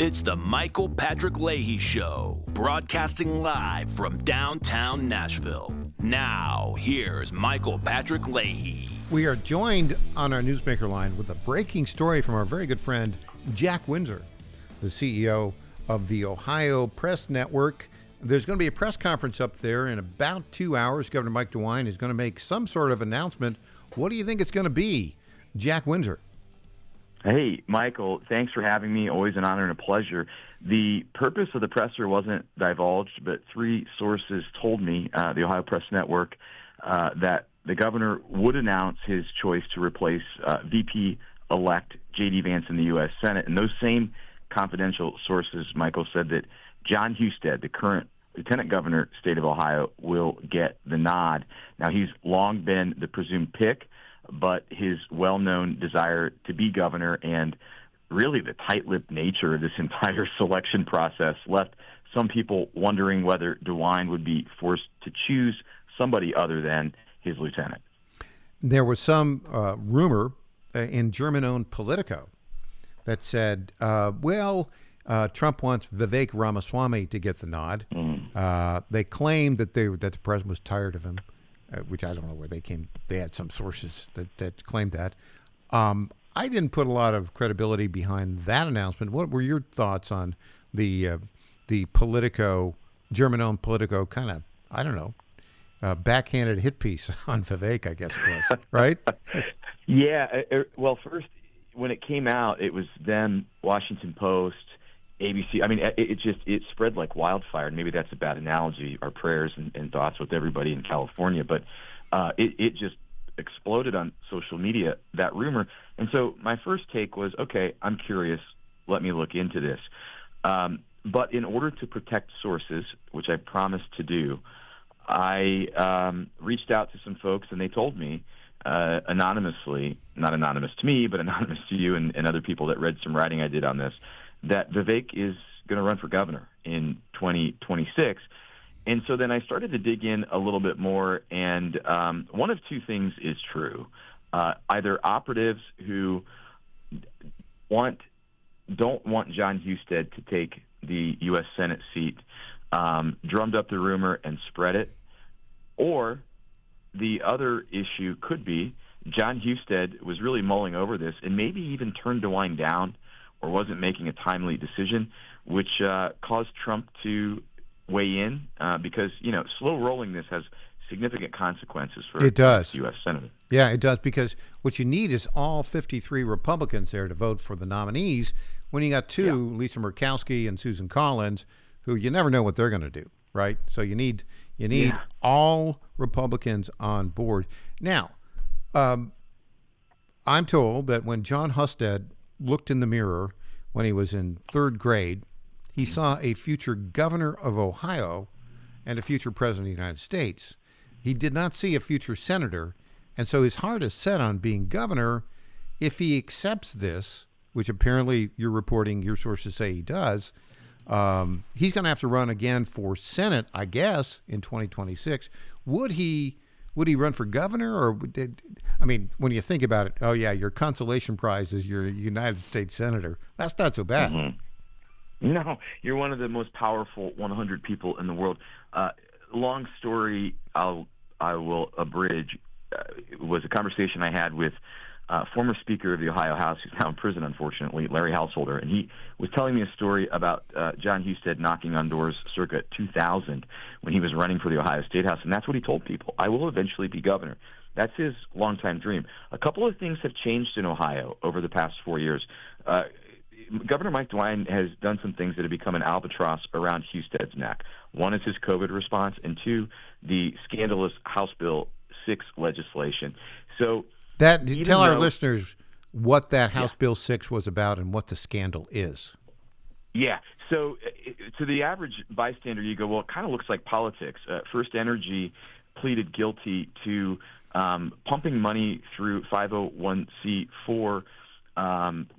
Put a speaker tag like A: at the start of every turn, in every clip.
A: It's the Michael Patrick Leahy Show, broadcasting live from downtown Nashville. Now, here's Michael Patrick Leahy.
B: We are joined on our newsmaker line with a breaking story from our very good friend, Jack Windsor, the CEO of the Ohio Press Network. There's going to be a press conference up there in about 2 hours. Governor Mike DeWine is going to make some sort of announcement. What do you think it's going to be? Jack Windsor.
C: Hey, Michael, thanks for having me. Always an honor and a pleasure. The purpose of the presser wasn't divulged, but three sources told me, the Ohio Press Network, that the governor would announce his choice to replace VP-elect J.D. Vance in the U.S. Senate. And those same confidential sources, Michael, said that John Husted, the current lieutenant governor, state of Ohio, will get the nod. Now, he's long been the presumed pick, but his well-known desire to be governor and really the tight-lipped nature of this entire selection process left some people wondering whether DeWine would be forced to choose somebody other than his lieutenant.
B: There was some rumor in German-owned Politico that said, Trump wants Vivek Ramaswamy to get the nod. They claimed that the president was tired of him. Which I don't know where they came. They had some sources that claimed that. I didn't put a lot of credibility behind that announcement. What were your thoughts on the Politico, German-owned Politico kind of, I don't know, backhanded hit piece on Vivek, I guess it was, right?
C: Yeah. Well, first, when it came out, it was then Washington Post, ABC. I mean, it spread like wildfire. Maybe that's a bad analogy. Our prayers and thoughts with everybody in California, but it just exploded on social media, that rumor. And so my first take was, okay, I'm curious. Let me look into this. But in order to protect sources, which I promised to do, I reached out to some folks, and they told me anonymously, not anonymous to me, but anonymous to you and other people that read some writing I did on this, that Vivek is going to run for governor in 2026. And so then I started to dig in a little bit more, and one of two things is true. Either operatives who don't want John Husted to take the U.S. Senate seat drummed up the rumor and spread it, or the other issue could be John Husted was really mulling over this and maybe even turned DeWine down or wasn't making a timely decision, which caused Trump to weigh in because, slow rolling this has significant consequences for U.S. Senator.
B: Yeah, it does, because what you need is all 53 Republicans there to vote for the nominees when you got two, Lisa Murkowski and Susan Collins, who you never know what they're going to do, right? So you need all Republicans on board. Now, I'm told that when John Husted looked in the mirror when he was in third grade, he saw a future governor of Ohio and a future president of the United States. He did not see a future senator, and so his heart is set on being governor. If he accepts this, which apparently you're reporting, your sources say he does, he's going to have to run again for Senate, I guess, in 2026. Would he run for governor, or when you think about it, oh yeah, your consolation prize is your United States senator. That's not so bad.
C: Mm-hmm. No, you're one of the most powerful 100 people in the world. Long story, I will abridge. It was a conversation I had with former Speaker of the Ohio House, who's now in prison, unfortunately, Larry Householder, and he was telling me a story about John Husted knocking on doors circa 2000 when he was running for the Ohio State House, and that's what he told people: I will eventually be governor. That's his longtime dream. A couple of things have changed in Ohio over the past 4 years. Governor Mike DeWine has done some things that have become an albatross around Husted's neck. One is his COVID response, and two, the scandalous House Bill 6 legislation. So
B: tell our listeners what that House Bill 6 was about and what the scandal is.
C: Yeah. So to the average bystander, you go, well, it kind of looks like politics. First Energy pleaded guilty to pumping money through 501c4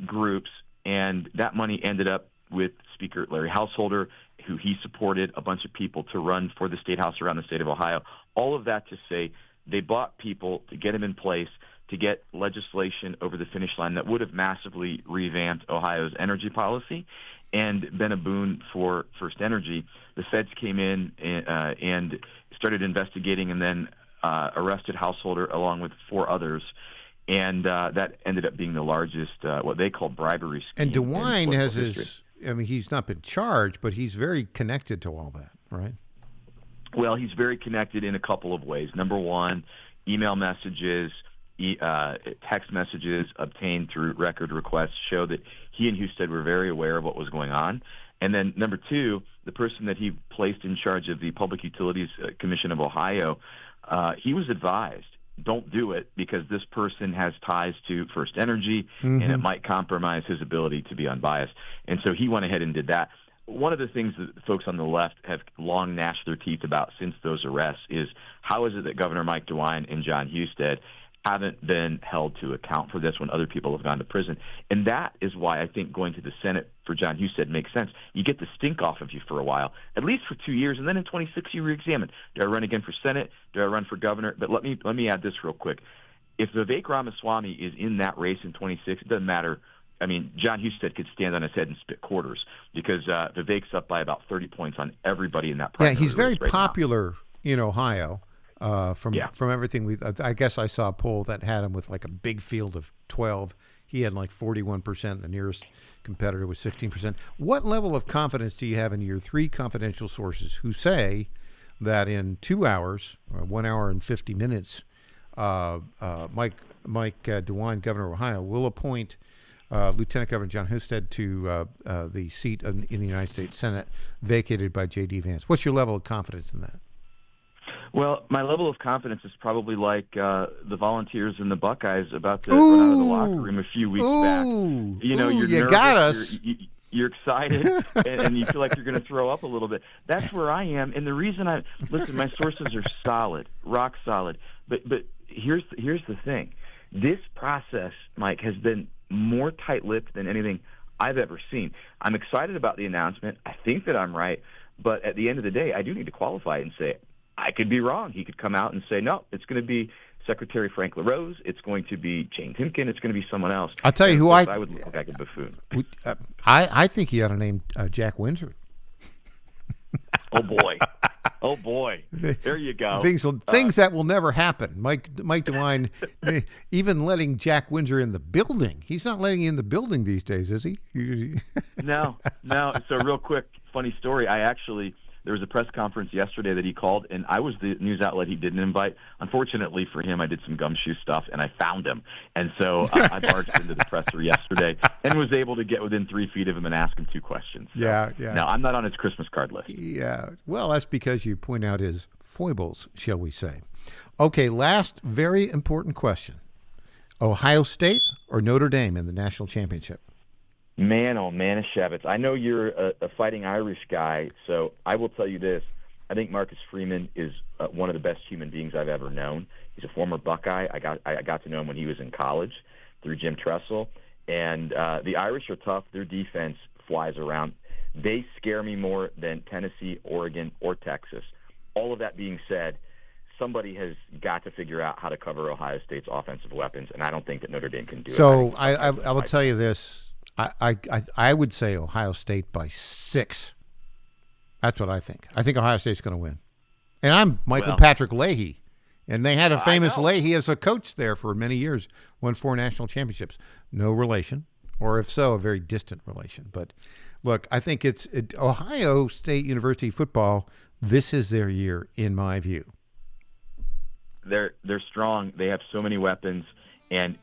C: groups, and that money ended up with Speaker Larry Householder, who he supported a bunch of people to run for the state house around the state of Ohio. All of that to say they bought people to get them in place, to get legislation over the finish line that would have massively revamped Ohio's energy policy and been a boon for First Energy. The feds came in and started investigating and then arrested Householder along with 4 others. And that ended up being the largest, what they call bribery scheme.
B: And DeWine has
C: history.
B: he's not been charged, but he's very connected to all that, right?
C: Well, he's very connected in a couple of ways. Number one, email messages, text messages obtained through record requests show that he and Husted were very aware of what was going on. And then number two, the person that he placed in charge of the Public Utilities Commission of Ohio, he was advised, don't do it because this person has ties to First Energy and it might compromise his ability to be unbiased. And so he went ahead and did that. One of the things that folks on the left have long gnashed their teeth about since those arrests is how is it that Governor Mike DeWine and John Husted haven't been held to account for this when other people have gone to prison. And that is why I think going to the Senate for John Husted makes sense. You get the stink off of you for a while, at least for 2 years, and then in 26 you reexamine. Do I run again for Senate? Do I run for governor? But let me add this real quick. If Vivek Ramaswamy is in that race in 26, it doesn't matter. I mean, John Husted could stand on his head and spit quarters because Vivek's up by about 30 points on everybody in that primary.
B: Yeah, he's very
C: race right
B: popular in Ohio. From
C: Yeah.
B: everything I guess I saw a poll that had him with like a big field of 12. He had like 41%. The nearest competitor was 16%. What level of confidence do you have in your 3 confidential sources who say that in 2 hours, 1 hour and 50 minutes, Mike DeWine, governor of Ohio, will appoint Lieutenant Governor John Husted to the seat in the United States Senate vacated by J.D. Vance? What's your level of confidence in that?
C: Well, my level of confidence is probably like the Volunteers and the Buckeyes about to run out of the locker room a few weeks back. You know, you're nervous,
B: got us.
C: You're excited, and you feel like you're going to throw up a little bit. That's where I am, and the reason listen, my sources are solid, rock solid. But here's the thing: this process, Mike, has been more tight-lipped than anything I've ever seen. I'm excited about the announcement. I think that I'm right, but at the end of the day, I do need to qualify it and say I could be wrong. He could come out and say, no, it's going to be Secretary Frank LaRose. It's going to be Jane Timken. It's going to be someone else.
B: I'll tell you who
C: I would look like a buffoon.
B: I think he ought to name Jack Windsor.
C: Oh, boy. Oh, boy. There you go.
B: Things that will never happen. Mike DeWine, even letting Jack Windsor in the building. He's not letting you in the building these days, is he?
C: No. So real quick, funny story. There was a press conference yesterday that he called, and I was the news outlet he didn't invite. Unfortunately for him, I did some gumshoe stuff, and I found him. And so I barged into the presser yesterday and was able to get within 3 feet of him and ask him 2 questions. So,
B: yeah.
C: No, I'm not on his Christmas card list.
B: Yeah. Well, that's because you point out his foibles, shall we say. Okay, last very important question. Ohio State or Notre Dame in the national championship?
C: Man, oh, Manischewitz. I know you're a Fighting Irish guy, so I will tell you this. I think Marcus Freeman is one of the best human beings I've ever known. He's a former Buckeye. I got to know him when he was in college through Jim Tressel. And the Irish are tough. Their defense flies around. They scare me more than Tennessee, Oregon, or Texas. All of that being said, somebody has got to figure out how to cover Ohio State's offensive weapons, and I don't think that Notre Dame can do it.
B: So I will tell you this. I would say Ohio State by 6. That's what I think. I think Ohio State's going to win. And I'm Michael Patrick Leahy. And they had a famous Leahy as a coach there for many years, won 4 national championships. No relation, or if so, a very distant relation. But look, I think it's Ohio State University football, this is their year, in my view.
C: They're strong. They have so many weapons. And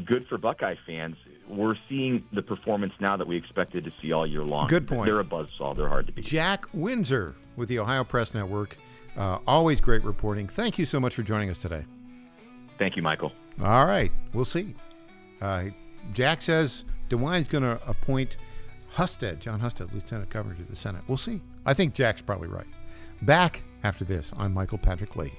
C: good for Buckeye fans. We're seeing the performance now that we expected to see all year long.
B: Good point.
C: They're a buzzsaw. They're hard to beat.
B: Jack Windsor with the Ohio Press Network. Always great reporting. Thank you so much for joining us today.
C: Thank you, Michael.
B: All right. We'll see. Jack says DeWine's going to appoint John Husted, Lieutenant Governor to the Senate. We'll see. I think Jack's probably right. Back after this, I'm Michael Patrick Leahy.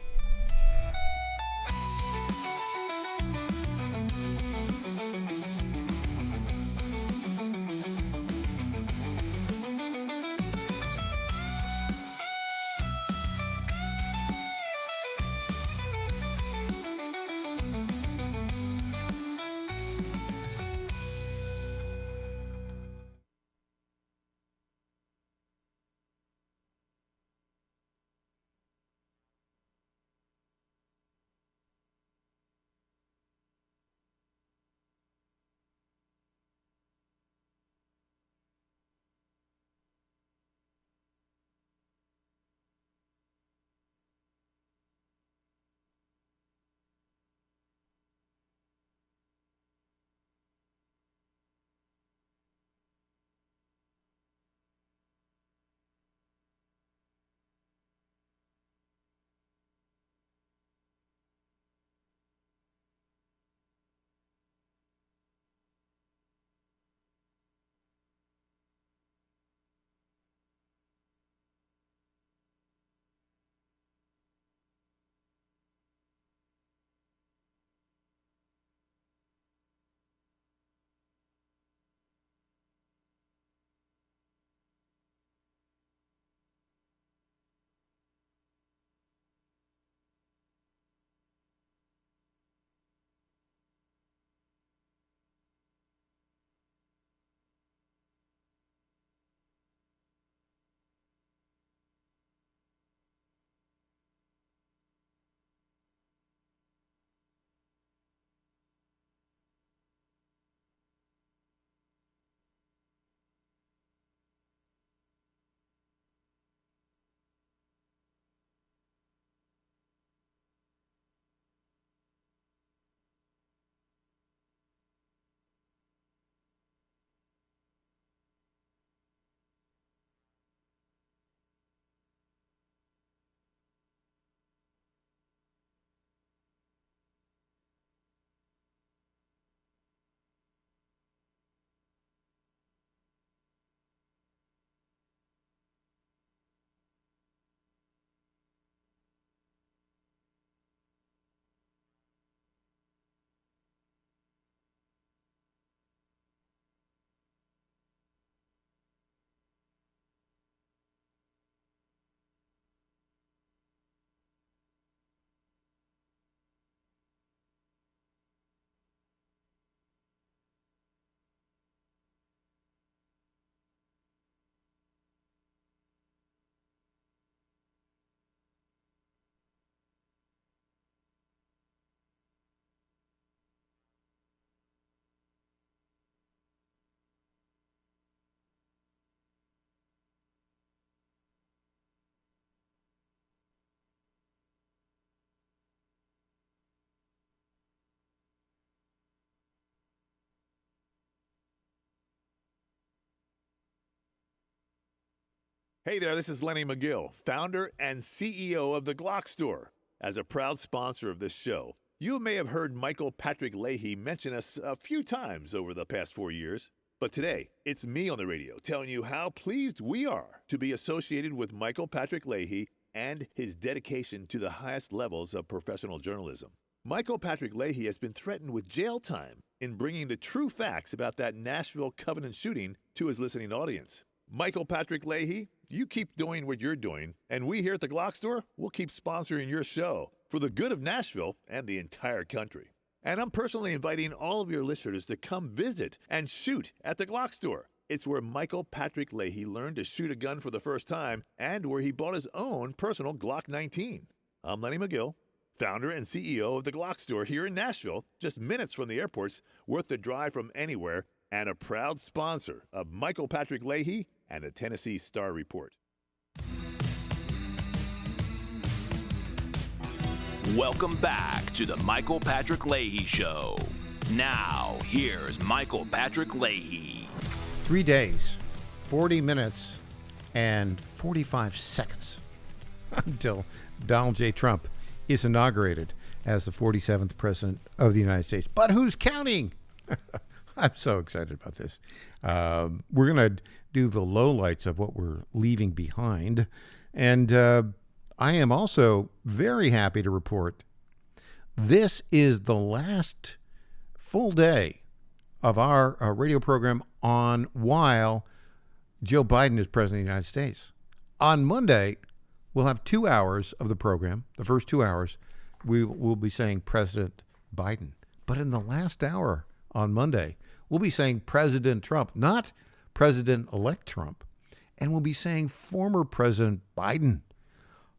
D: Hey there, this is Lenny McGill, founder and CEO of The Glock Store. As a proud sponsor of this show, you may have heard Michael Patrick Leahy mention us a few times over the past 4 years. But today, it's me on the radio telling you how pleased we are to be associated with Michael Patrick Leahy and his dedication to the highest levels of professional journalism. Michael Patrick Leahy has been threatened with jail time in bringing the true facts about that Nashville Covenant shooting to his listening audience. Michael Patrick Leahy, you keep doing what you're doing, and we here at the Glock Store will keep sponsoring your show for the good of Nashville and the entire country. And I'm personally inviting all of your listeners to come visit and shoot at the Glock Store. It's where Michael Patrick Leahy learned to shoot a gun for the first time and where he bought his own personal Glock 19. I'm Lenny McGill, founder and CEO of the Glock Store here in Nashville, just minutes from the airports, worth the drive from anywhere, and a proud sponsor of Michael Patrick Leahy and the Tennessee Star Report.
A: Welcome back to the Michael Patrick Leahy Show. Now, here's Michael Patrick Leahy.
B: 3 days, 40 minutes, and 45 seconds until Donald J. Trump is inaugurated as the 47th president of the United States. But who's counting? I'm so excited about this. We're going to do the lowlights of what we're leaving behind. And I am also very happy to report this is the last full day of our radio program on while Joe Biden is president of the United States. On Monday, we'll have 2 hours of the program. The first 2 hours, we will be saying President Biden. But in the last hour on Monday, we'll be saying President Trump, not President-elect Trump. And we'll be saying former President Biden.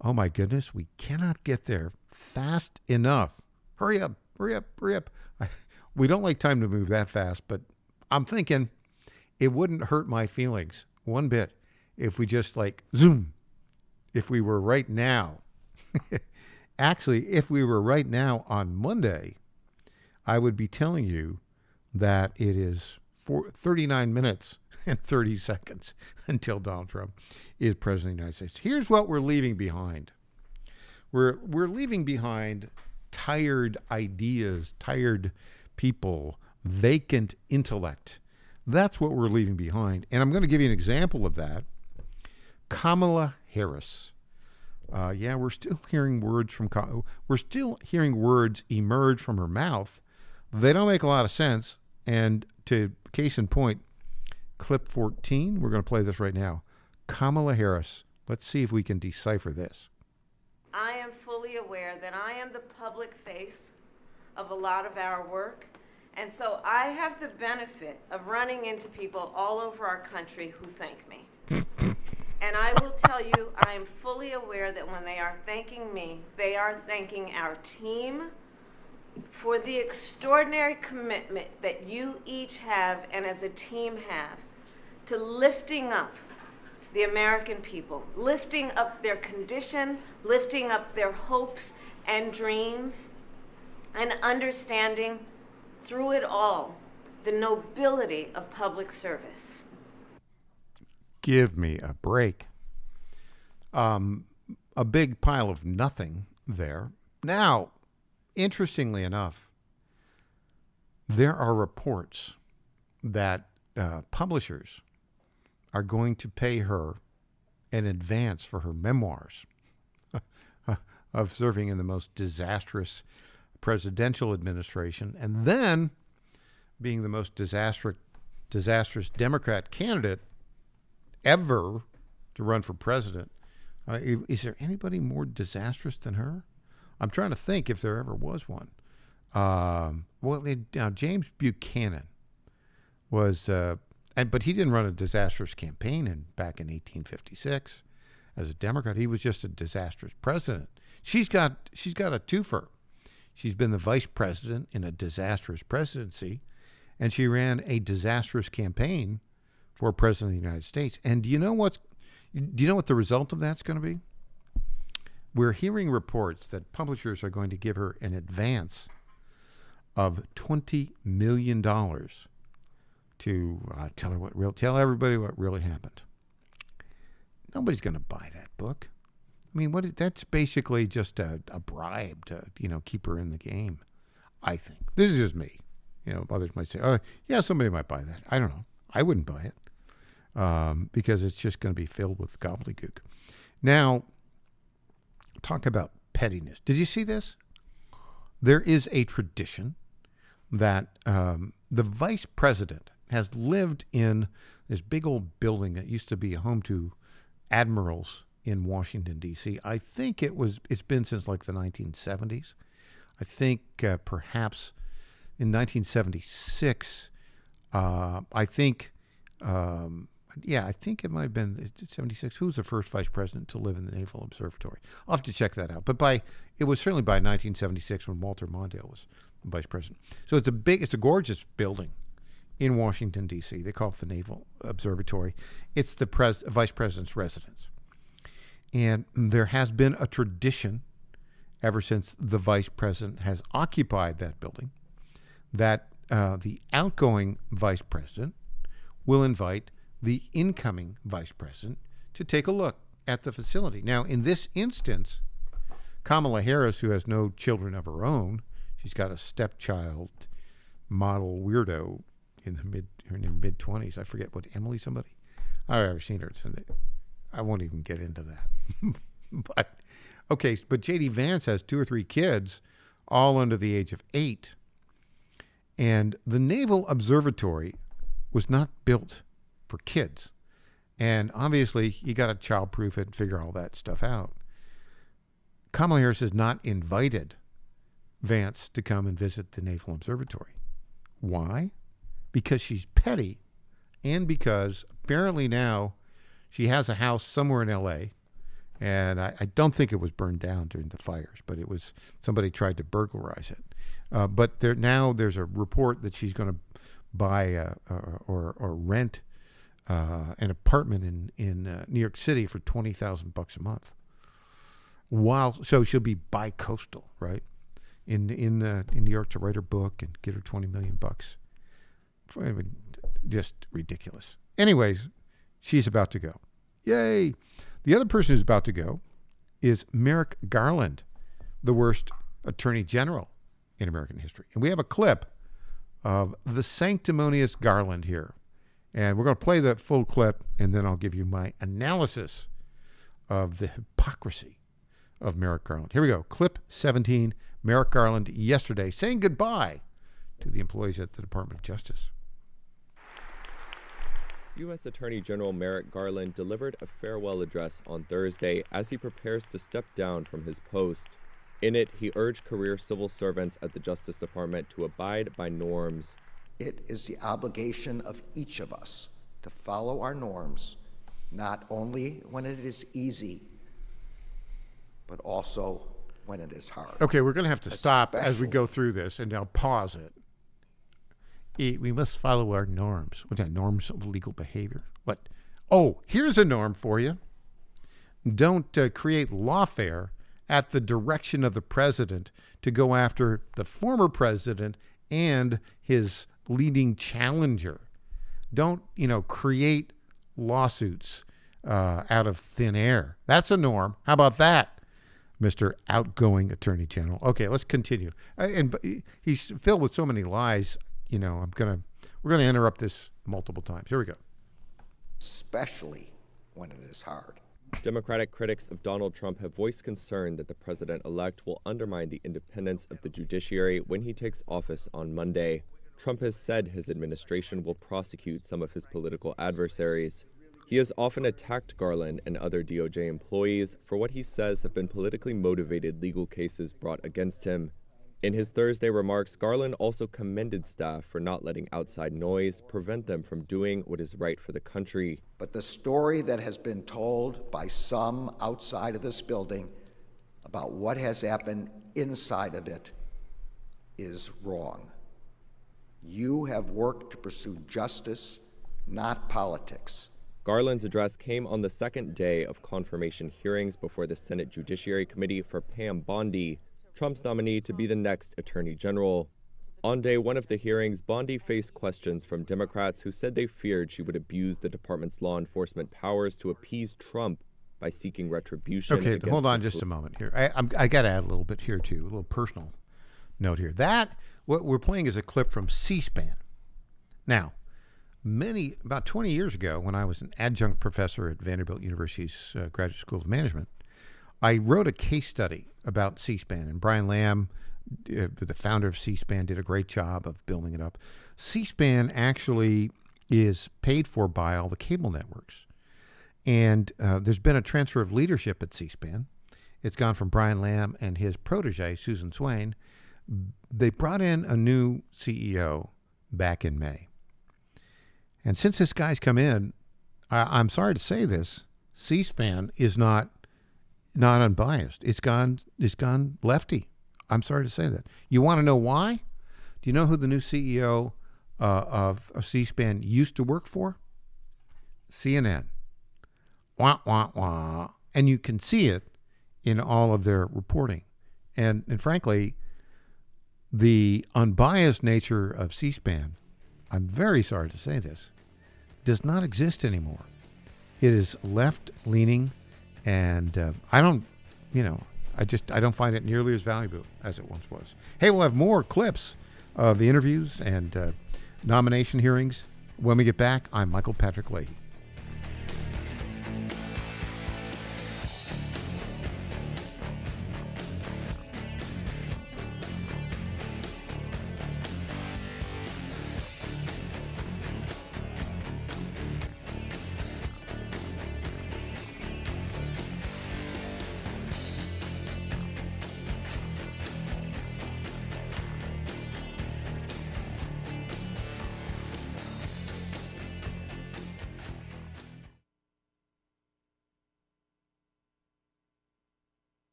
B: Oh, my goodness, we cannot get there fast enough. Hurry up, hurry up, hurry up. We don't like time to move that fast, but I'm thinking it wouldn't hurt my feelings one bit if we just like zoom. If we were right now, actually, if we were right now on Monday, I would be telling you that it is 39 minutes and 30 seconds until Donald Trump is president of the United States. Here's what we're leaving behind. We're leaving behind tired ideas, tired people, vacant intellect. That's what we're leaving behind. And I'm going to give you an example of that. Kamala Harris. We're still hearing words emerge from her mouth. They don't make a lot of sense. And to case in point, clip 14, we're going to play this right now. Kamala Harris. Let's see if we can decipher this.
E: I am fully aware that I am the public face of a lot of our work. And so I have the benefit of running into people all over our country who thank me. And I will tell you, I am fully aware that when they are thanking me, they are thanking our team for the extraordinary commitment that you each have and as a team have to lifting up the American people, lifting up their condition, lifting up their hopes and dreams, and understanding through it all the nobility of public service.
B: Give me a break. A big pile of nothing there. Now, interestingly enough, there are reports that publishers are going to pay her in advance for her memoirs of serving in the most disastrous presidential administration and then being the most disastrous Democrat candidate ever to run for president. Is there anybody more disastrous than her? I'm trying to think if there ever was one. Now James Buchanan was, but he didn't run a disastrous campaign back in 1856 as a Democrat. He was just a disastrous president. She's got a twofer. She's been the vice president in a disastrous presidency, and she ran a disastrous campaign for president of the United States. And do you know what the result of that's going to be? We're hearing reports that publishers are going to give her an advance of $20 million to tell everybody what really happened. Nobody's going to buy that book. I mean, that's basically just a bribe to, keep her in the game, I think. This is just me. Others might say, oh, yeah, somebody might buy that. I don't know. I wouldn't buy it because it's just going to be filled with gobbledygook. Now, talk about pettiness. Did you see this? There is a tradition that the vice president has lived in this big old building that used to be a home to admirals in Washington, D.C. I think it's been since like the 1970s. I think perhaps in 1976, I think it might have been 76. Who was the first vice president to live in the Naval Observatory? I'll have to check that out. But it was certainly by 1976 when Walter Mondale was vice president. So it's a gorgeous building in Washington, D.C. They call it the Naval Observatory. It's the vice president's residence. And there has been a tradition ever since the vice president has occupied that building that the outgoing vice president will invite the incoming vice president to take a look at the facility. Now, in this instance, Kamala Harris, who has no children of her own, she's got a stepchild model weirdo in her mid-20s. I forget what, Emily somebody? I've never seen her. I won't even get into that. But J.D. Vance has 2 or 3 kids, all under the age of 8. And the Naval Observatory was not built for kids. And obviously, you got to child-proof it and figure all that stuff out. Kamala Harris has not invited Vance to come and visit the Naval Observatory. Why? Because she's petty, and because apparently now she has a house somewhere in L.A., and I don't think it was burned down during the fires, but it was, somebody tried to burglarize it. But there's a report that she's going to buy or rent an apartment in New York City for $20,000 a month. So she'll be bi-coastal, right? In New York to write her book and get her $20 million. I mean, just ridiculous. Anyways, she's about to go. Yay! The other person who's about to go is Merrick Garland, the worst attorney general in American history. And we have a clip of the sanctimonious Garland here. And we're going to play the full clip, and then I'll give you my analysis of the hypocrisy of Merrick Garland. Here we go. Clip 17, Merrick Garland yesterday saying goodbye to the employees at the Department of Justice.
F: U.S. Attorney General Merrick Garland delivered a farewell address on Thursday as he prepares to step down from his post. In it, he urged career civil servants at the Justice Department to abide by norms.
G: It is the obligation of each of us to follow our norms, not only when it is easy, but also when it is hard.
B: Okay, we're going to have to stop as we go through this, and I'll pause it. We must follow our norms. What's that? Norms of legal behavior. What? Oh, here's a norm for you. Don't create lawfare at the direction of the president to go after the former president and his leading challenger. Don't, create lawsuits out of thin air. That's a norm. How about that, Mr. Outgoing Attorney General? Okay, let's continue. And he's filled with so many lies. We're going to interrupt this multiple times. Here we go.
G: Especially when it is hard.
F: Democratic critics of Donald Trump have voiced concern that the president-elect will undermine the independence of the judiciary when he takes office on Monday. Trump has said his administration will prosecute some of his political adversaries. He has often attacked Garland and other DOJ employees for what he says have been politically motivated legal cases brought against him. In his Thursday remarks, Garland also commended staff for not letting outside noise prevent them from doing what is right for the country.
G: But the story that has been told by some outside of this building about what has happened inside of it is wrong. You have worked to pursue justice, not politics.
F: Garland's address came on the second day of confirmation hearings before the Senate Judiciary Committee for Pam Bondi, Trump's nominee to be the next Attorney General. On day one of the hearings, Bondi faced questions from Democrats who said they feared she would abuse the department's law enforcement powers to appease Trump by seeking retribution.
B: Okay, hold on just a moment here. I got to add a little bit here, too, a little personal note here. What we're playing is a clip from C-SPAN. Now, about 20 years ago, when I was an adjunct professor at Vanderbilt University's Graduate School of Management, I wrote a case study about C-SPAN, and Brian Lamb, the founder of C-SPAN, did a great job of building it up. C-SPAN actually is paid for by all the cable networks. And there's been a transfer of leadership at C-SPAN. It's gone from Brian Lamb and his protege, Susan Swain. They brought in a new CEO back in May. And since this guy's come in, I'm sorry to say this, C-SPAN is not unbiased. It's gone lefty. I'm sorry to say that. You want to know why? Do you know who the new CEO of C-SPAN used to work for? CNN. Wah, wah, wah. And you can see it in all of their reporting. And frankly, the unbiased nature of C-SPAN, I'm very sorry to say this, does not exist anymore. It is left-leaning, and I don't find it nearly as valuable as it once was. Hey, we'll have more clips of the interviews and nomination hearings when we get back. I'm Michael Patrick Leahy.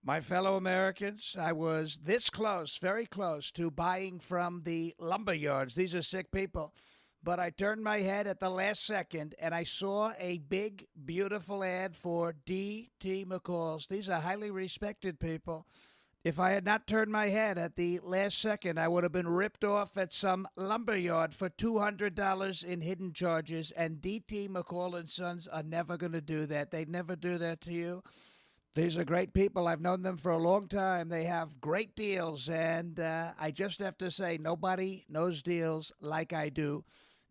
H: My fellow Americans, I was this close, very close, to buying from the lumber yards. These are sick people. But I turned my head at the last second, and I saw a big, beautiful ad for D.T. McCall's. These are highly respected people. If I had not turned my head at the last second, I would have been ripped off at some lumber yard for $200 in hidden charges, and D.T. McCall & Sons are never going to do that. They'd never do that to you. These are great people. I've known them for a long time. They have great deals, and I just have to say, nobody knows deals like I do.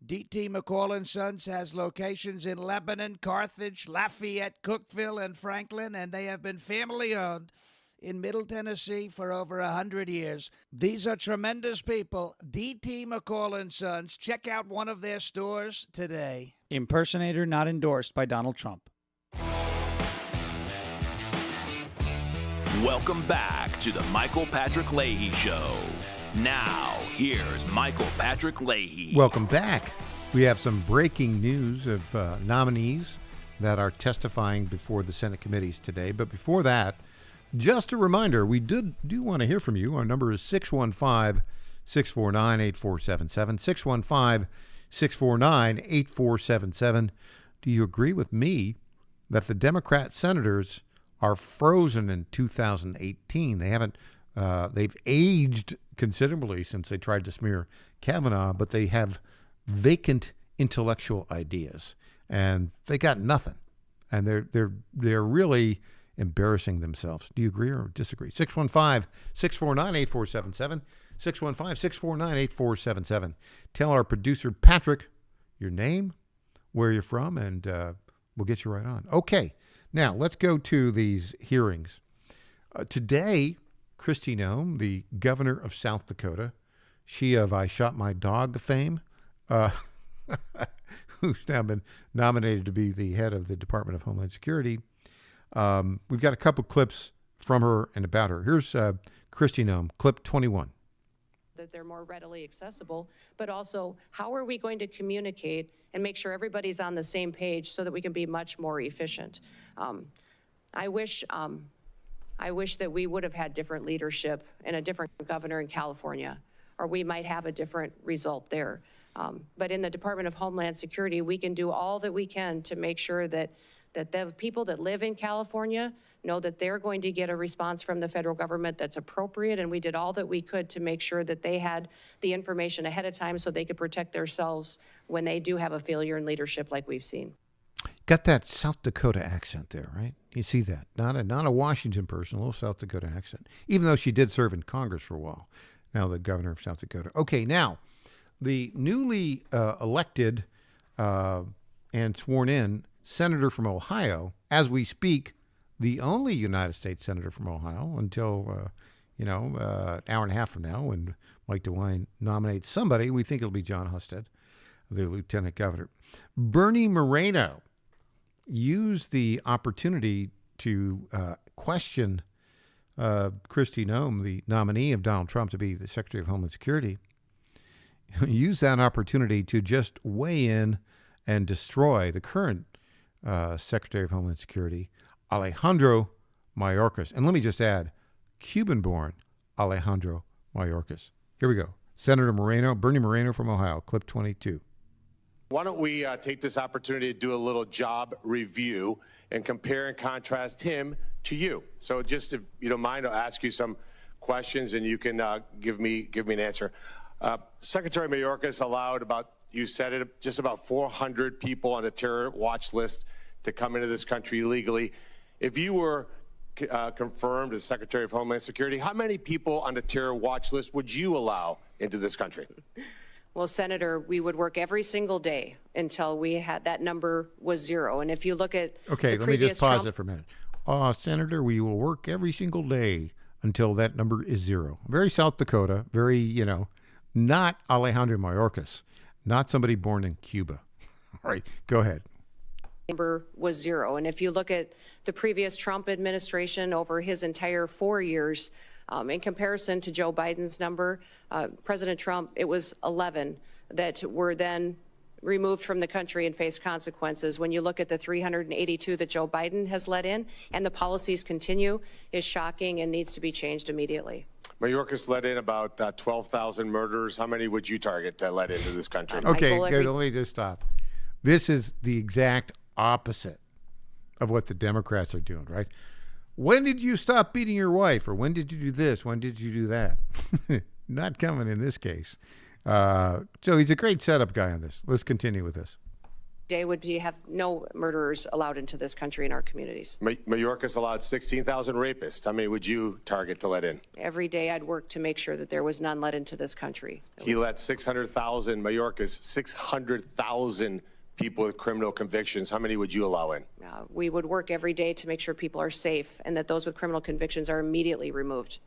H: D.T. McCall & Sons has locations in Lebanon, Carthage, Lafayette, Cookeville, and Franklin, and they have been family-owned in Middle Tennessee for over 100 years. These are tremendous people. D.T. McCall & Sons. Check out one of their stores today.
I: Impersonator not endorsed by Donald Trump.
A: Welcome back to the Michael Patrick Leahy Show. Now, here's Michael Patrick Leahy.
B: Welcome back. We have some breaking news of nominees that are testifying before the Senate committees today. But before that, just a reminder, we do want to hear from you. Our number is 615-649-8477, 615-649-8477. Do you agree with me that the Democrat senators are frozen in 2018? They haven't, they've aged considerably since they tried to smear Kavanaugh, but they have vacant intellectual ideas, and they got nothing, and they're really embarrassing themselves. Do you agree or disagree? 615-649-8477, 615-649-8477. Tell our producer Patrick your name, where you're from, and we'll get you right on. Okay. Now, let's go to these hearings. Today, Kristi Noem, the governor of South Dakota, she of I Shot My Dog fame, who's now been nominated to be the head of the Department of Homeland Security. We've got a couple clips from her and about her. Here's Kristi Noem, clip 21.
J: That they're more readily accessible, but also how are we going to communicate and make sure everybody's on the same page so that we can be much more efficient? I wish that we would have had different leadership and a different governor in California, or we might have a different result there. But in the Department of Homeland Security, we can do all that we can to make sure that the people that live in California know that they're going to get a response from the federal government that's appropriate, and we did all that we could to make sure that they had the information ahead of time so they could protect themselves when they do have a failure in leadership like we've seen.
B: Got that South Dakota accent there, right? You see that. Not a Washington person, a little South Dakota accent, even though she did serve in Congress for a while. Now the governor of South Dakota. Okay, now, the newly elected and sworn in senator from Ohio, as we speak, the only United States senator from Ohio until, an hour and a half from now when Mike DeWine nominates somebody. We think it'll be John Husted, the lieutenant governor. Bernie Moreno used the opportunity to question Kristi Noem, the nominee of Donald Trump to be the Secretary of Homeland Security, used that opportunity to just weigh in and destroy the current Secretary of Homeland Security, Alejandro Mayorkas. And let me just add, Cuban-born Alejandro Mayorkas. Here we go. Senator Moreno, Bernie Moreno from Ohio, clip 22.
K: Why don't we take this opportunity to do a little job review and compare and contrast him to you? So just if you don't mind, I'll ask you some questions and you can give me an answer. Secretary Mayorkas allowed you said it, just about 400 people on the terror watch list to come into this country illegally. If you were confirmed as Secretary of Homeland Security, how many people on the terror watch list would you allow into this country?
J: Well, Senator, we would work every single day until we had that number was zero. And if you look at
B: let me just pause it for a minute. Senator, we will work every single day until that number is zero. Very South Dakota, very, not Alejandro Mayorkas, not somebody born in Cuba. All right, go ahead.
J: Number was zero. And if you look at the previous Trump administration over his entire 4 years, in comparison to Joe Biden's number, President Trump, it was 11 that were then removed from the country and face consequences. When you look at the 382 that Joe Biden has let in and the policies continue, is shocking and needs to be changed immediately.
K: Mayorkas let in about 12,000 murderers. How many would you target to let into this country?
B: Okay, let me just stop. This is the exact opposite of what the Democrats are doing, right? When did you stop beating your wife? Or when did you do this? When did you do that? Not coming in this case. So he's a great setup guy on this. Let's continue with this.
J: Day would have no murderers allowed into this country in our communities.
K: Mayorkas allowed 16,000 rapists. How many would you target to let in?
J: Every day I'd work to make sure that there was none let into this country.
K: He let 600,000, Mayorkas, 600,000 people with criminal convictions. How many would you allow in?
J: We would work every day to make sure people are safe and that those with criminal convictions are immediately removed.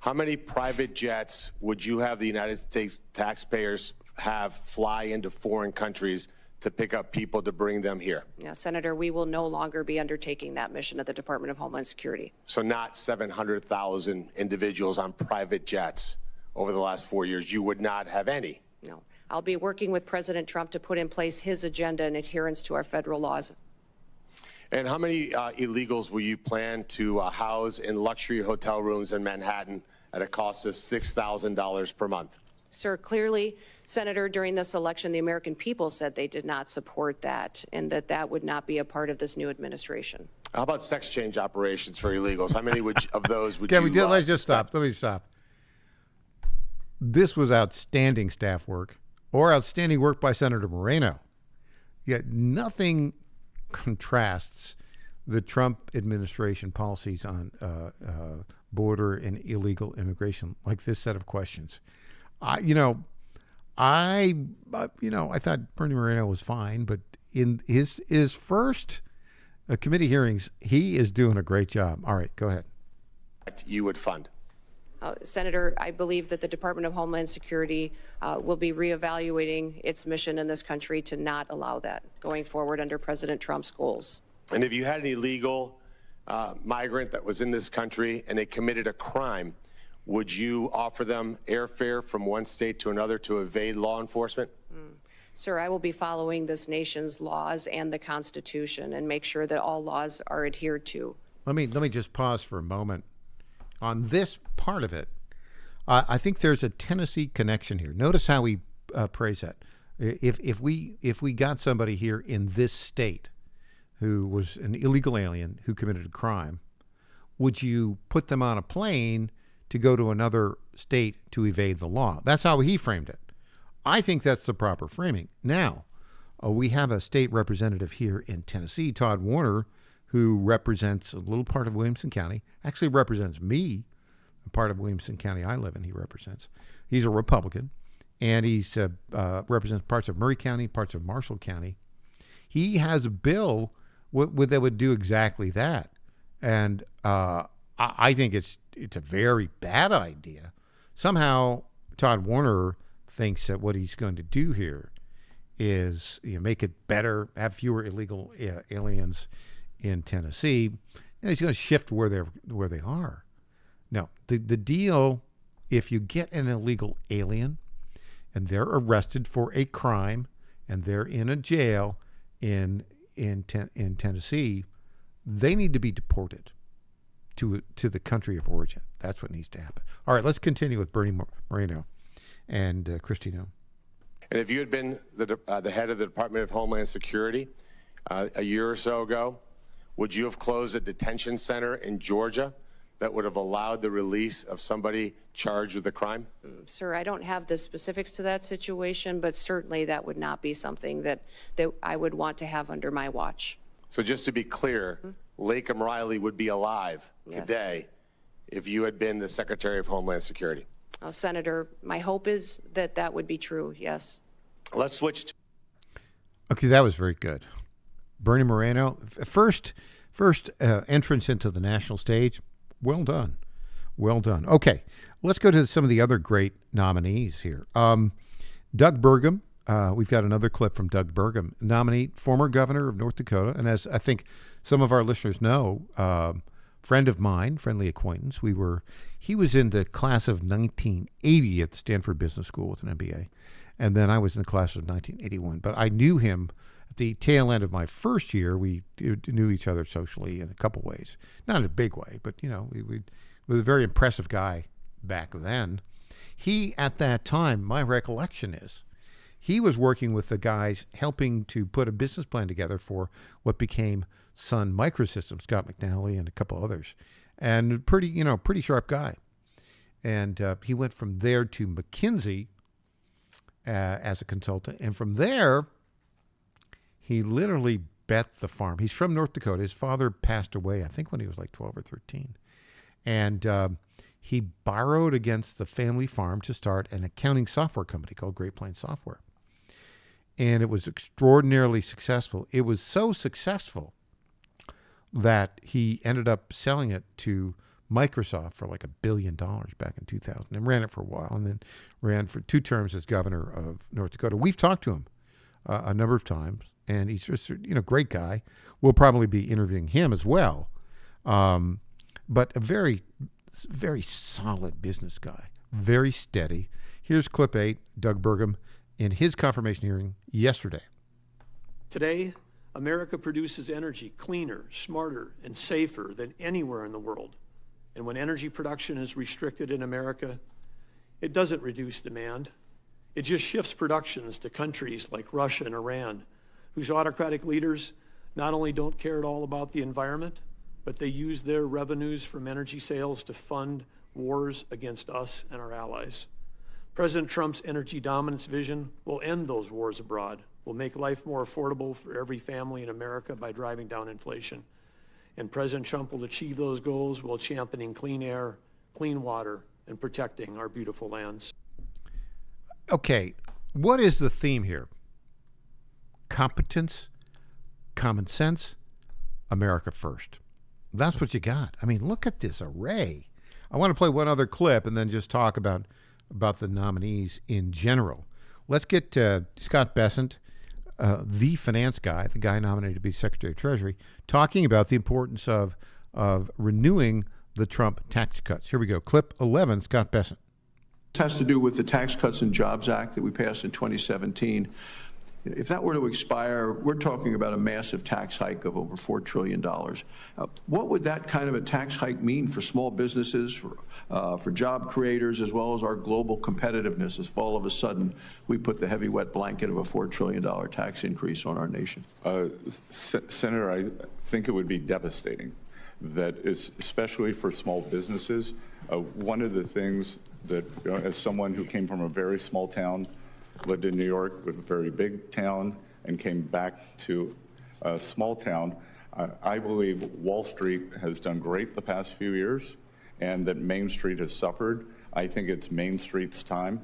K: How many private jets would you have the United States taxpayers have fly into foreign countries to pick up people to bring them here?
J: Yeah, Senator, we will no longer be undertaking that mission at the Department of Homeland Security.
K: So not 700,000 individuals on private jets over the last 4 years. You would not have any.
J: No. I'll be working with President Trump to put in place his agenda in adherence to our federal laws.
K: And how many illegals will you plan to house in luxury hotel rooms in Manhattan at a cost of $6,000 per month?
J: Sir, clearly, Senator, during this election, the American people said they did not support that and that that would not be a part of this new administration.
K: How about sex change operations for illegals? How many of those would
B: you...
K: Let's
B: just stop. Let me stop. This was outstanding staff work or outstanding work by Senator Moreno. Yet nothing contrasts the Trump administration policies on border and illegal immigration like this set of questions. I thought Bernie Moreno was fine, but in his first committee hearings, he is doing a great job. All right, go ahead.
K: You would fund.
J: Senator, I believe that the Department of Homeland Security will be reevaluating its mission in this country to not allow that going forward under President Trump's goals.
K: And if you had an illegal migrant that was in this country and they committed a crime, would you offer them airfare from one state to another to evade law enforcement?
J: Sir, I will be following this nation's laws and the Constitution and make sure that all laws are adhered to.
B: Let me just pause for a moment. On this part of it, I think there's a Tennessee connection here. Notice how we praise that. If we got somebody here in this state who was an illegal alien who committed a crime, would you put them on a plane to go to another state to evade the law? That's how he framed it. I think that's the proper framing. Now, we have a state representative here in Tennessee, Todd Warner, who represents a little part of Williamson County, actually represents me, the part of Williamson County I live in, he represents. He's a Republican, and he represents parts of Murray County, parts of Marshall County. He has a bill that would do exactly that. And I think it's a very bad idea. Somehow Todd Warner thinks that what he's going to do here is make it better, have fewer illegal aliens in Tennessee, and he's going to shift where they are. No, the deal, if you get an illegal alien and they're arrested for a crime and they're in a jail in Tennessee, they need to be deported to the country of origin. That's what needs to happen. All right, let's continue with Bernie Moreno and Christino.
K: And if you had been the head of the Department of Homeland Security a year or so ago, would you have closed a detention center in Georgia that would have allowed the release of somebody charged with a crime?
J: Sir, I don't have the specifics to that situation, but certainly that would not be something that I would want to have under my watch.
K: So just to be clear, Lakem Riley would be alive today if you had been the Secretary of Homeland Security.
J: Senator, my hope is that would be true, yes.
K: Let's switch to...
B: Okay, that was very good. Bernie Moreno, first entrance into the national stage. Well done. Well done. Okay, let's go to some of the other great nominees here. Doug Burgum. We've got another clip from Doug Burgum, nominee, former governor of North Dakota. And as I think some of our listeners know, friend of mine, friendly acquaintance. He was in the class of 1980 at the Stanford Business School with an MBA. And then I was in the class of 1981. But I knew him at the tail end of my first year. We knew each other socially in a couple ways. Not in a big way, but, he was a very impressive guy back then. He, at that time, my recollection is, he was working with the guys helping to put a business plan together for what became Sun Microsystems, Scott McNally and a couple others. And pretty sharp guy. And he went from there to McKinsey as a consultant. And from there, he literally bet the farm. He's from North Dakota. His father passed away, I think, when he was like 12 or 13. And he borrowed against the family farm to start an accounting software company called Great Plains Software. And it was extraordinarily successful. It was so successful that he ended up selling it to Microsoft for like $1 billion back in 2000 and ran it for a while, and then ran for 2 terms as governor of North Dakota. We've talked to him a number of times, and he's just great guy. We'll probably be interviewing him as well. But a very, very solid business guy, very steady. Here's clip 8, Doug Burgum, in his confirmation hearing yesterday.
L: Today, America produces energy cleaner, smarter, and safer than anywhere in the world. And when energy production is restricted in America, it doesn't reduce demand. It just shifts productions to countries like Russia and Iran, whose autocratic leaders not only don't care at all about the environment, but they use their revenues from energy sales to fund wars against us and our allies. President Trump's energy dominance vision will end those wars abroad, will make life more affordable for every family in America by driving down inflation. And President Trump will achieve those goals while championing clean air, clean water, and protecting our beautiful lands.
B: Okay, what is the theme here? Competence, common sense, America first. That's what you got. I mean, look at this array. I want to play one other clip and then just talk about the nominees in general. Let's get Scott Bessent, the finance guy, the guy nominated to be Secretary of Treasury, talking about the importance of renewing the Trump tax cuts. Here we go. Clip 11, Scott Bessent.
M: This has to do with the Tax Cuts and Jobs Act that we passed in 2017. If that were to expire, we're talking about a massive tax hike of over $4 trillion. What would that kind of a tax hike mean for small businesses, for job creators, as well as our global competitiveness if all of a sudden we put the heavy wet blanket of a $4 trillion tax increase on our nation?
N: Senator, I think it would be devastating. That is, especially for small businesses. One of the things that, as someone who came from a very small town, lived in New York with a very big town, and came back to a small town, I believe Wall Street has done great the past few years, and that Main Street has suffered. I think it's Main Street's time.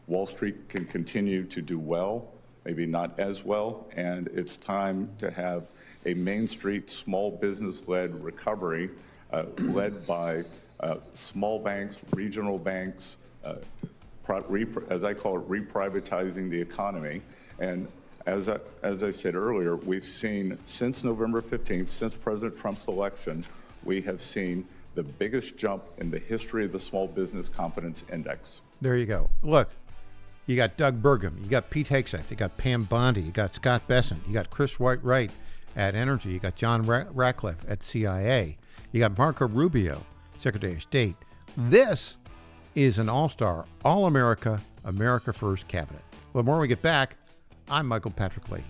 N: Wall Street can continue to do well, maybe not as well, and it's time to have a Main Street small business-led recovery led by small banks, regional banks, as I call it, reprivatizing the economy. And as I said earlier, we've seen since November 15th, since President Trump's election, we have seen the biggest jump in the history of the Small Business Confidence Index.
B: There you go. Look, you got Doug Burgum, you got Pete Hegseth, you got Pam Bondi, you got Scott Bessent, you got Chris Wright at Energy, you got John Ratcliffe at CIA, you got Marco Rubio, Secretary of State. This is an all-star, all-America, America First cabinet. Well, the more we get back, I'm Michael Patrick Leahy.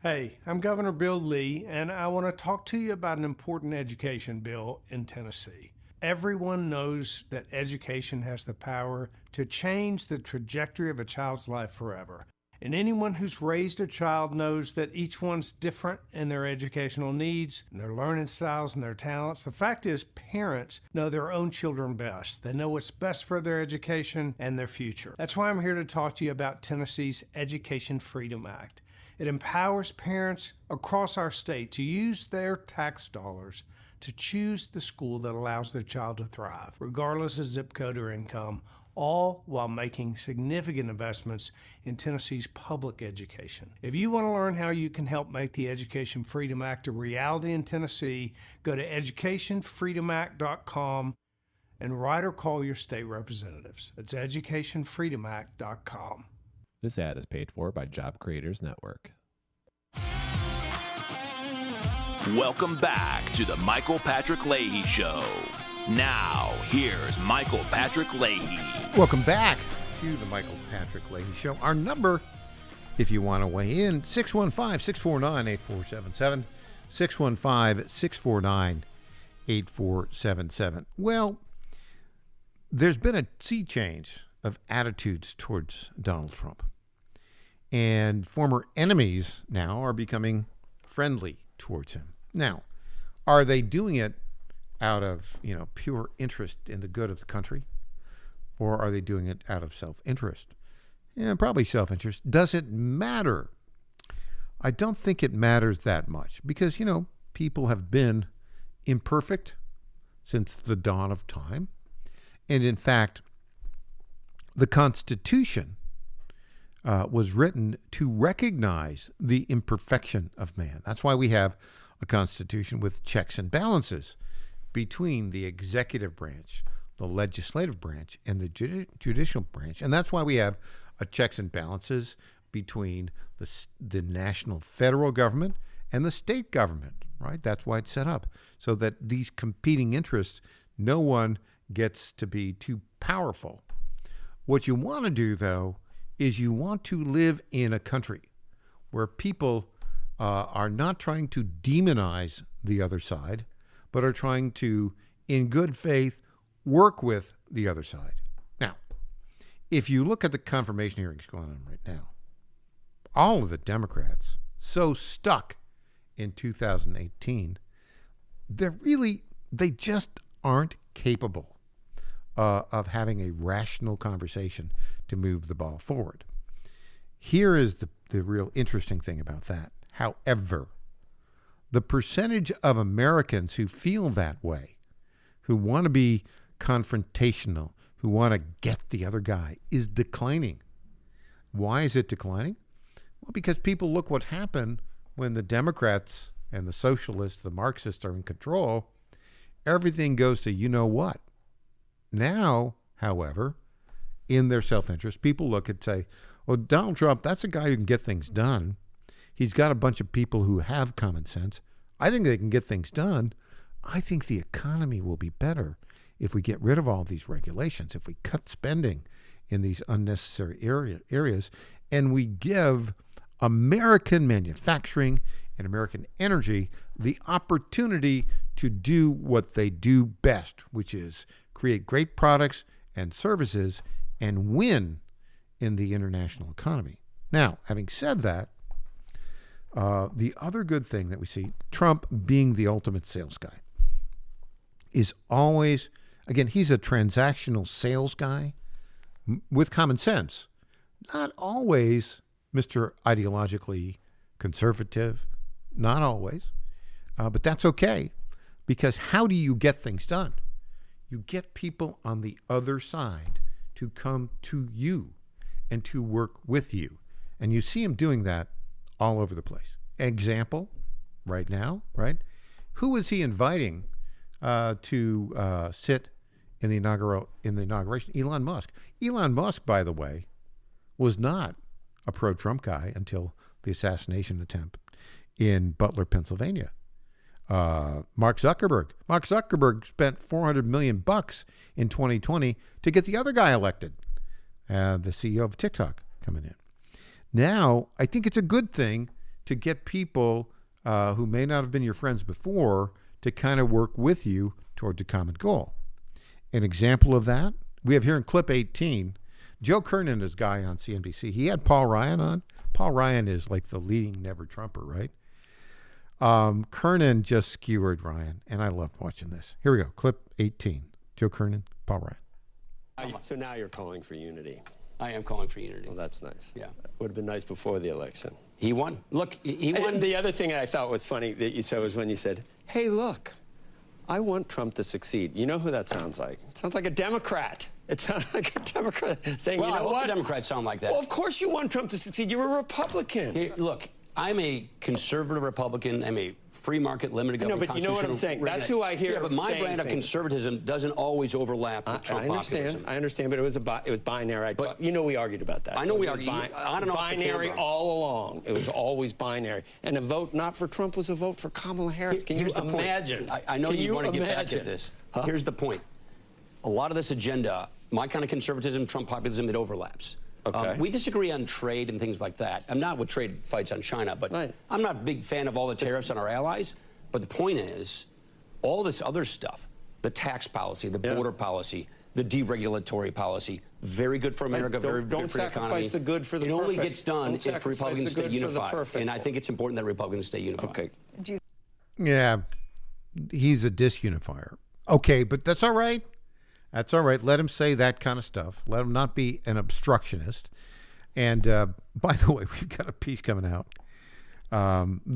O: Hey, I'm Governor Bill Lee, and I want to talk to you about an important education bill in Tennessee. Everyone knows that education has the power to change the trajectory of a child's life forever. And anyone who's raised a child knows that each one's different in their educational needs, and their learning styles, and their talents. The fact is, parents know their own children best. They know what's best for their education and their future. That's why I'm here to talk to you about Tennessee's Education Freedom Act. It empowers parents across our state to use their tax dollars to choose the school that allows their child to thrive, regardless of zip code or income, all while making significant investments in Tennessee's public education. If you want to learn how you can help make the Education Freedom Act a reality in Tennessee, go to educationfreedomact.com and write or call your state representatives. It's educationfreedomact.com.
P: This ad is paid for by Job Creators Network.
A: Welcome back to the Michael Patrick Leahy Show. Now, here's Michael Patrick Leahy.
B: Welcome back to the Michael Patrick Leahy Show. Our number, if you want to weigh in, 615-649-8477. 615-649-8477. Well, there's been a sea change of attitudes towards Donald Trump. And former enemies now are becoming friendly towards him. Now, are they doing it out of, pure interest in the good of the country? Or are they doing it out of self-interest? Yeah, probably self-interest. Does it matter? I don't think it matters that much because, people have been imperfect since the dawn of time. And in fact, the Constitution was written to recognize the imperfection of man. That's why we have a Constitution with checks and balances between the executive branch, the legislative branch, and the judicial branch. And that's why we have a checks and balances between the national federal government and the state government, right? That's why it's set up, so that these competing interests, no one gets to be too powerful. What you want to do, though, is you want to live in a country where people are not trying to demonize the other side, but are trying to, in good faith, work with the other side. Now, if you look at the confirmation hearings going on right now, all of the Democrats so stuck in 2018, they just aren't capable of having a rational conversation to move the ball forward. Here is the real interesting thing about that. However, the percentage of Americans who feel that way, who want to be confrontational, who want to get the other guy, is declining. Why is it declining? Well, because people look what happened when the Democrats and the socialists, the Marxists are in control. Everything goes to you know what. Now, however, in their self-interest, people look and say, well, Donald Trump, that's a guy who can get things done. He's got a bunch of people who have common sense. I think they can get things done. I think the economy will be better if we get rid of all these regulations, if we cut spending in these unnecessary areas, and we give American manufacturing and American energy the opportunity to do what they do best, which is create great products and services and win in the international economy. Now, having said that, the other good thing that we see, Trump being the ultimate sales guy, is always, again, he's a transactional sales guy with common sense. Not always Mr. ideologically conservative, not always, but that's okay, because how do you get things done? You get people on the other side to come to you and to work with you. And you see him doing that all over the place. Example, right now, right? Who is he inviting to sit in the inauguration? Elon Musk. Elon Musk, by the way, was not a pro-Trump guy until the assassination attempt in Butler, Pennsylvania. Mark Zuckerberg. Mark Zuckerberg spent $400 million in 2020 to get the other guy elected, the CEO of TikTok coming in. Now, I think it's a good thing to get people who may not have been your friends before to kind of work with you towards a common goal. An example of that, we have here in clip 18, Joe Kernan is a guy on CNBC. He had Paul Ryan on. Paul Ryan is like the leading never-Trumper, right? Kernan just skewered Ryan, and I love watching this. Here we go, clip 18. Joe Kernan, Paul Ryan.
Q: So now you're calling for unity.
R: I am calling for unity.
Q: Well, that's nice.
R: Yeah.
Q: Would have been nice before the election.
R: He won. Look, he won.
Q: And the other thing I thought was funny that you said was when you said, hey, look, I want Trump to succeed. You know who that sounds like? It sounds like a Democrat. It sounds like a Democrat saying,
R: well,
Q: you know
R: I hope
Q: what?
R: the Democrats sound like that.
Q: Well, of course you want Trump to succeed. You're a Republican.
R: Here, look, I'm a conservative Republican. I'm a free market, limited government.
Q: No, but you know what I'm saying? That's who I hear.
R: Yeah, but my
Q: saying
R: brand of conservatism doesn't always overlap with Trump populism.
Q: I understand, but it was binary. But you know we argued about that.
R: I know we argued. I don't know.
Q: Binary all along. It was always binary. And a vote not for Trump was a vote for Kamala Harris. Can you imagine?
R: I know you want to get back to this.
Q: Huh?
R: Here's the point. A lot of this agenda, my kind of conservatism, Trump populism, it overlaps.
Q: Okay.
R: We disagree on trade and things like that. I'm not with trade fights on China, but I'm not a big fan of all the tariffs on our allies. But the point is, all this other stuff, the tax policy, the border policy, the deregulatory policy, very good for America, very good for the economy.
Q: Don't sacrifice the good for the perfect.
R: It only gets done if Republicans stay unified. And I think it's important that Republicans stay unified.
Q: Okay.
B: Yeah, he's a disunifier. Okay, but that's all right. That's all right. Let him say that kind of stuff. Let him not be an obstructionist. And by the way, we've got a piece coming out. I don't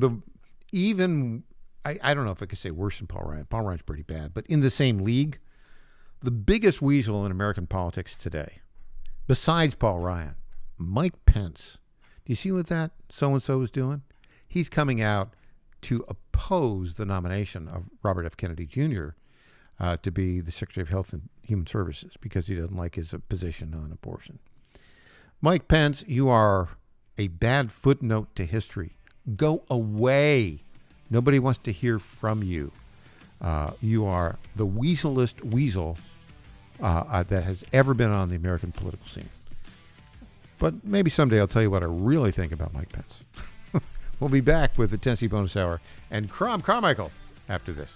B: know if I could say worse than Paul Ryan. Paul Ryan's pretty bad. But in the same league, the biggest weasel in American politics today, besides Paul Ryan, Mike Pence. Do you see what that so-and-so is doing? He's coming out to oppose the nomination of Robert F. Kennedy Jr. To be the Secretary of Health and Human Services because he doesn't like his position on abortion. Mike Pence, you are a bad footnote to history. Go away. Nobody wants to hear from you. You are the weaselest weasel that has ever been on the American political scene. But maybe someday I'll tell you what I really think about Mike Pence. We'll be back with the Tennessee Bonus Hour and Crom Carmichael after this.